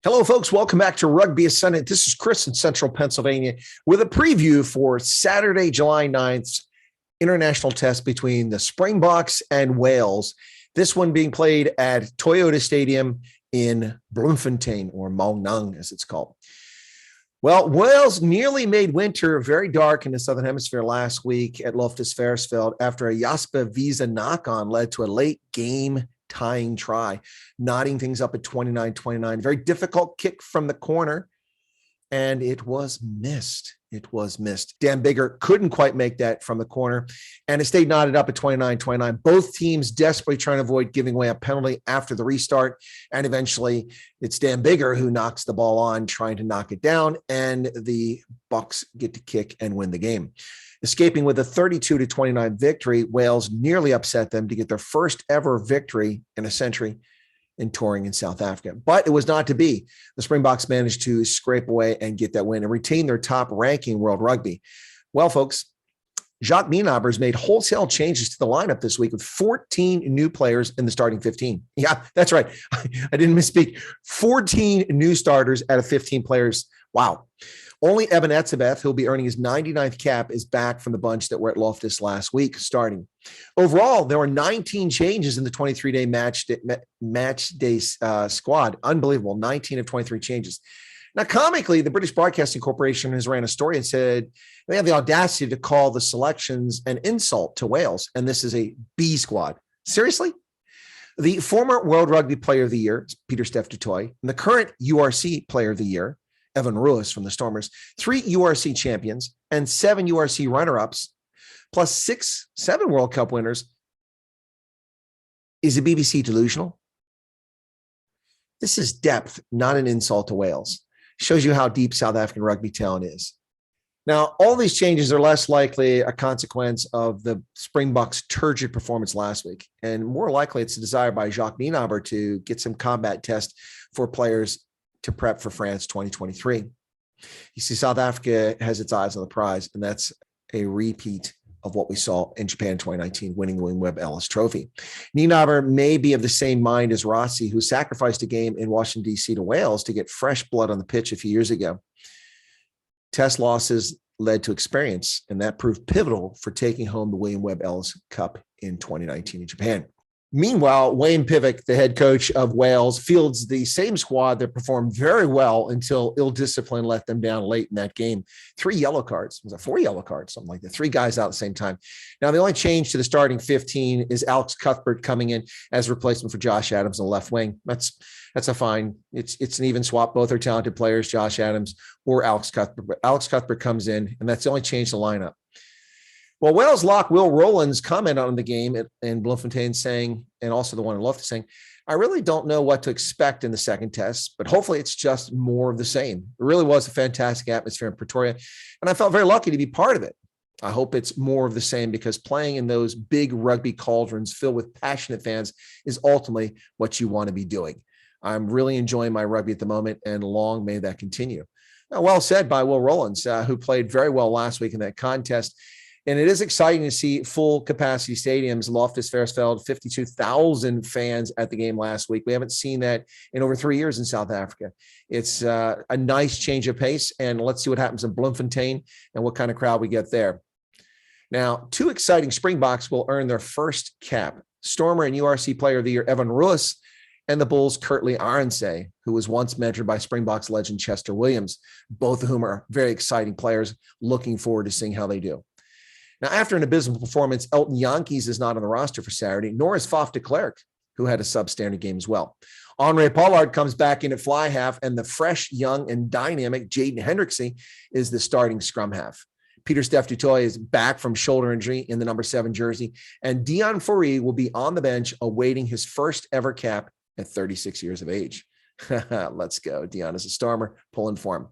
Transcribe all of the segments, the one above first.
Hello, folks. Welcome back to Rugby Ascendant. This is Chris in Central Pennsylvania with a preview for Saturday, July 9th, international test between the Springboks and Wales. This one being played at Toyota Stadium in Bloemfontein, or Maunang, as it's called. Well, Wales nearly made winter very dark in the Southern Hemisphere last week at Loftus after a Jasper Wiese knock-on led to a late game tying try, knotting things up at 29-29. Very difficult kick from the corner, and it was missed. Dan Biggar couldn't quite make that from the corner, and it stayed knotted up at 29-29. Both teams desperately trying to avoid giving away a penalty after the restart, and eventually it's Dan Biggar who knocks the ball on, trying to knock it down, and the Bucks get to kick and win the game. Escaping with a 32-29 victory, Wales nearly upset them to get their first ever victory in a century in touring in South Africa. But it was not to be. The Springboks managed to scrape away and get that win and retain their top ranking in World Rugby. Well, folks, Jacques Nienaber has made wholesale changes to the lineup this week with 14 new players in the starting 15. Yeah, that's right. I didn't misspeak. 14 new starters out of 15 players. Wow. Only Eben Etzebeth, who'll be earning his 99th cap, is back from the bunch that were at Loftus last week starting. Overall, there were 19 changes in the 23-day match day squad. Unbelievable, 19 of 23 changes. Now, Comically, the British Broadcasting Corporation has ran a story and said they have the audacity to call the selections an insult to Wales, and this is a B squad. Seriously? The former World Rugby Player of the Year, Pieter-Steph du Toit, and the current URC Player of the Year, Evan Ruis from the Stormers, 3 URC champions and 7 URC runner-ups, plus 7 World Cup winners. Is the BBC delusional? This is depth, not an insult to Wales. Shows you how deep South African rugby talent is. Now, all these changes are less likely a consequence of the Springboks' turgid performance last week, and more likely it's a desire by Jacques Nienaber to get some combat test for players to prep for France 2023. You see, South Africa has its eyes on the prize, and that's a repeat of what we saw in Japan 2019, winning the William Webb Ellis Trophy. Nienaber may be of the same mind as Rossi, who sacrificed a game in Washington, D.C. to Wales to get fresh blood on the pitch a few years ago. Test losses led to experience, and that proved pivotal for taking home the William Webb Ellis Cup in 2019 in Japan. Meanwhile, Wayne Pivac, the head coach of Wales, fields the same squad that performed very well until ill discipline let them down late in that game. 3 yellow cards. Was it 4 yellow cards? Something like that. 3 guys out at the same time. Now, the only change to the starting 15 is Alex Cuthbert coming in as replacement for Josh Adams on the left wing. That's a fine. It's an even swap. Both are talented players, Josh Adams or Alex Cuthbert. But Alex Cuthbert comes in, and that's the only change to the lineup. Well, Wales lock Will Rowlands commented on the game in Bloemfontein saying, and also the one in Loftus saying, I really don't know what to expect in the second test, but hopefully it's just more of the same. It really was a fantastic atmosphere in Pretoria, and I felt very lucky to be part of it. I hope it's more of the same because playing in those big rugby cauldrons filled with passionate fans is ultimately what you want to be doing. I'm really enjoying my rugby at the moment, and long may that continue. Now, well said by Will Rowlands, who played very well last week in that contest. And it is exciting to see full capacity stadiums. Loftus Versfeld, 52,000 fans at the game last week. We haven't seen that in over 3 years in South Africa. It's a nice change of pace, and let's see what happens in Bloemfontein and what kind of crowd we get there. Now, 2 exciting Springboks will earn their first cap. Stormer and URC Player of the Year, Evan Ruis, and the Bulls' Kurtley Arendse, who was once mentored by Springboks legend Chester Williams, both of whom are very exciting players. Looking forward to seeing how they do. Now, after an abysmal performance, Elton Yankees is not on the roster for Saturday, nor is Faf de Klerk, who had a substandard game as well. Henri Pollard comes back in at fly half, and the fresh, young, and dynamic Jaden Hendrickse is the starting scrum half. Pieter-Steph du Toit is back from shoulder injury in the number 7 jersey, and Deon Fourie will be on the bench awaiting his first ever cap at 36 years of age. Let's go. Deon is a Stormer, pulling for him.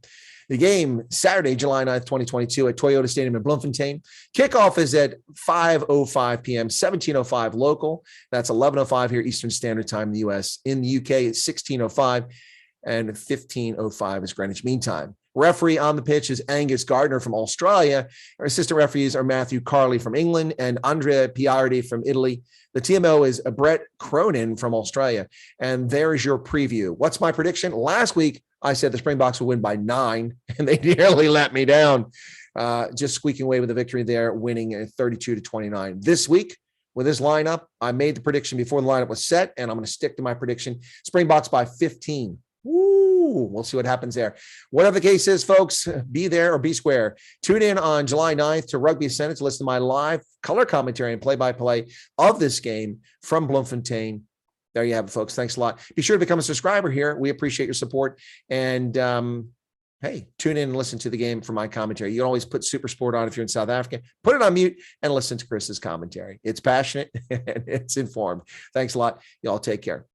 The game, Saturday, July 9th, 2022 at Toyota Stadium in Bloemfontein. Kickoff is at 5:05 p.m., 17:05 local. That's 11:05 here Eastern Standard Time in the U.S. In the U.K., it's 16:05, and 15:05 is Greenwich Mean Time. Referee on the pitch is Angus Gardner from Australia. Our assistant referees are Matthew Carley from England and Andrea Piardi from Italy. The TMO is Brett Cronin from Australia. And there's your preview. What's my prediction? Last week, I said the Springboks would win by 9, and they nearly let me down. Just squeaking away with a victory there, winning 32-29. This week, with this lineup, I made the prediction before the lineup was set, and I'm going to stick to my prediction. Springboks by 15. Woo! We'll see what happens there. Whatever the case is, folks, be there or be square. Tune in on July 9th to Rugby Ascendant to listen to my live color commentary and play-by-play of this game from Bloemfontein. There you have it, folks. Thanks a lot. Be sure to become a subscriber here. We appreciate your support. And hey, tune in and listen to the game for my commentary. You can always put Super Sport on if you're in South Africa. Put it on mute and listen to Chris's commentary. It's passionate and it's informed. Thanks a lot. Y'all take care.